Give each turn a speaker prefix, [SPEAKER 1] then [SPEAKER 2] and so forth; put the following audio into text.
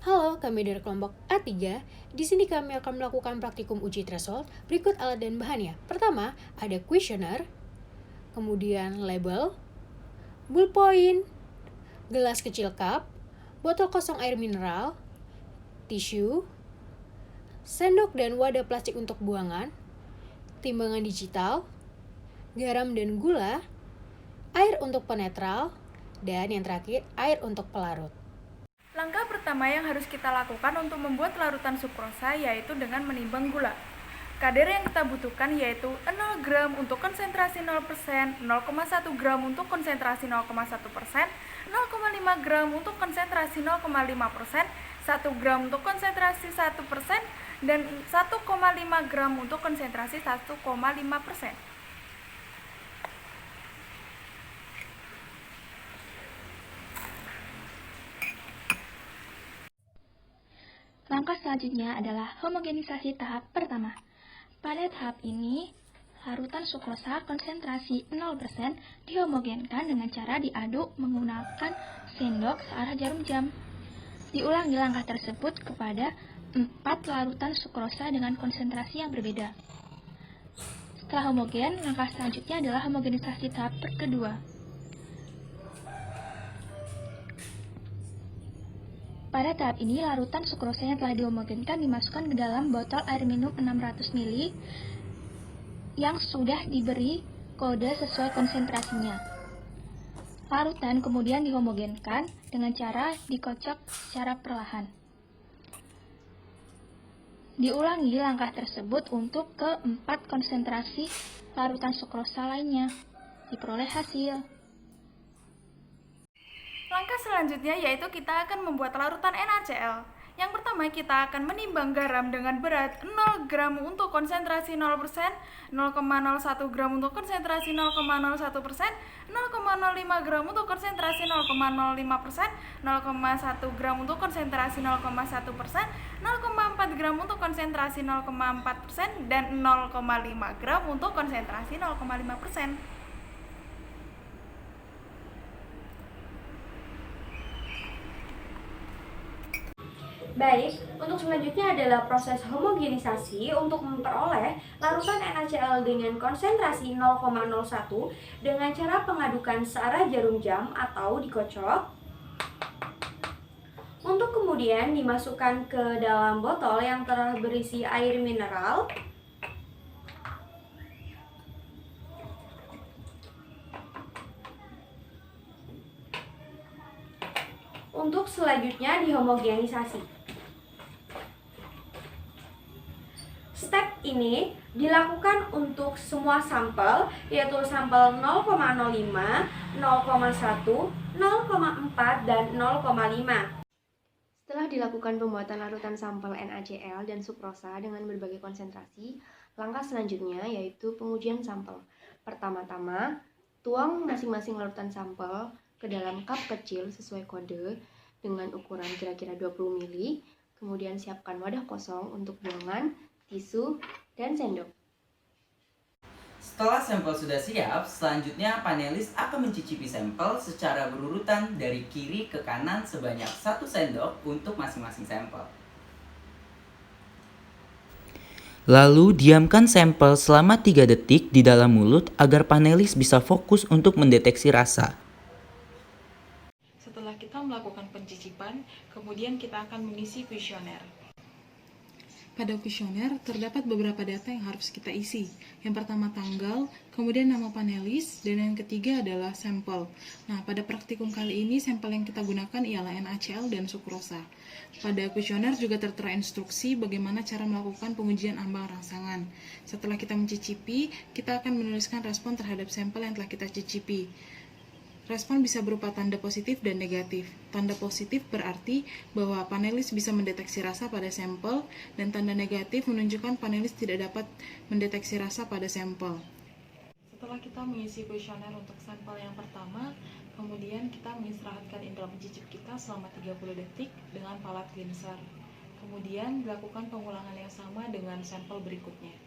[SPEAKER 1] Halo, kami dari kelompok A3. Di sini kami akan melakukan praktikum uji threshold. Berikut alat dan bahannya. Pertama, ada questionnaire, kemudian label, ballpoint, gelas kecil cup, botol kosong air mineral, tisu, sendok dan wadah plastik untuk buangan, timbangan digital, garam dan gula, air untuk penetral, dan yang terakhir, air untuk pelarut.
[SPEAKER 2] Langkah pertama yang harus kita lakukan untuk membuat larutan sukrosa yaitu dengan menimbang gula. Kadar yang kita butuhkan yaitu 0 gram untuk konsentrasi 0%, 0,1 gram untuk konsentrasi 0,1%, 0,5 gram untuk konsentrasi 0,5%, 1 gram untuk konsentrasi 1%, dan 1,5 gram untuk konsentrasi 1,5%.
[SPEAKER 3] Langkah selanjutnya adalah homogenisasi tahap pertama. Pada tahap ini, larutan sukrosa konsentrasi 0% dihomogenkan dengan cara diaduk menggunakan sendok searah jarum jam. Diulangi langkah tersebut kepada 4 larutan sukrosa dengan konsentrasi yang berbeda. Setelah homogen, langkah selanjutnya adalah homogenisasi tahap kedua. Pada tahap ini, larutan sukrosa yang telah dihomogenkan dimasukkan ke dalam botol air minum 600 ml yang sudah diberi kode sesuai konsentrasinya. Larutan kemudian dihomogenkan dengan cara dikocok secara perlahan. Diulangi langkah tersebut untuk keempat konsentrasi larutan sukrosa lainnya. Diperoleh hasil.
[SPEAKER 2] Langkah selanjutnya yaitu kita akan membuat larutan NaCl. Yang pertama kita akan menimbang garam dengan berat 0 gram untuk konsentrasi 0%, 0,01 gram untuk konsentrasi 0,01%, 0,05 gram untuk konsentrasi 0,05%, 0,1 gram untuk konsentrasi 0,1%, 0,4 gram untuk konsentrasi 0,4%, dan 0,5 gram untuk konsentrasi 0,5%.
[SPEAKER 4] Baik, untuk selanjutnya adalah proses homogenisasi untuk memperoleh larutan NaCl dengan konsentrasi 0,01 dengan cara pengadukan searah jarum jam atau dikocok. Untuk kemudian dimasukkan ke dalam botol yang telah berisi air mineral. Untuk selanjutnya dihomogenisasi. Step ini dilakukan untuk semua sampel, yaitu sampel 0,05, 0,1, 0,4, dan 0,5.
[SPEAKER 5] Setelah dilakukan pembuatan larutan sampel NaCl dan sukrosa dengan berbagai konsentrasi, langkah selanjutnya yaitu pengujian sampel. Pertama-tama, tuang masing-masing larutan sampel ke dalam cup kecil sesuai kode dengan ukuran kira-kira 20 ml, kemudian siapkan wadah kosong untuk buangan, tisu, dan sendok.
[SPEAKER 6] Setelah sampel sudah siap, selanjutnya panelis akan mencicipi sampel secara berurutan dari kiri ke kanan sebanyak 1 sendok untuk masing-masing sampel. Lalu diamkan sampel selama 3 detik di dalam mulut agar panelis bisa fokus untuk mendeteksi rasa.
[SPEAKER 7] Setelah kita melakukan pencicipan, kemudian kita akan mengisi kuesioner. Pada kuesioner terdapat beberapa data yang harus kita isi. Yang pertama tanggal, kemudian nama panelis, dan yang ketiga adalah sampel. Nah, pada praktikum kali ini sampel yang kita gunakan ialah NaCl dan sukrosa. Pada kuesioner juga tertera instruksi bagaimana cara melakukan pengujian ambang rangsangan. Setelah kita mencicipi, kita akan menuliskan respon terhadap sampel yang telah kita cicipi. Respon bisa berupa tanda positif dan negatif. Tanda positif berarti bahwa panelis bisa mendeteksi rasa pada sampel, dan tanda negatif menunjukkan panelis tidak dapat mendeteksi rasa pada sampel. Setelah kita mengisi kuesioner untuk sampel yang pertama, kemudian kita mengistirahatkan indera pencicip kita selama 30 detik dengan palat cleanser. Kemudian dilakukan pengulangan yang sama dengan sampel berikutnya.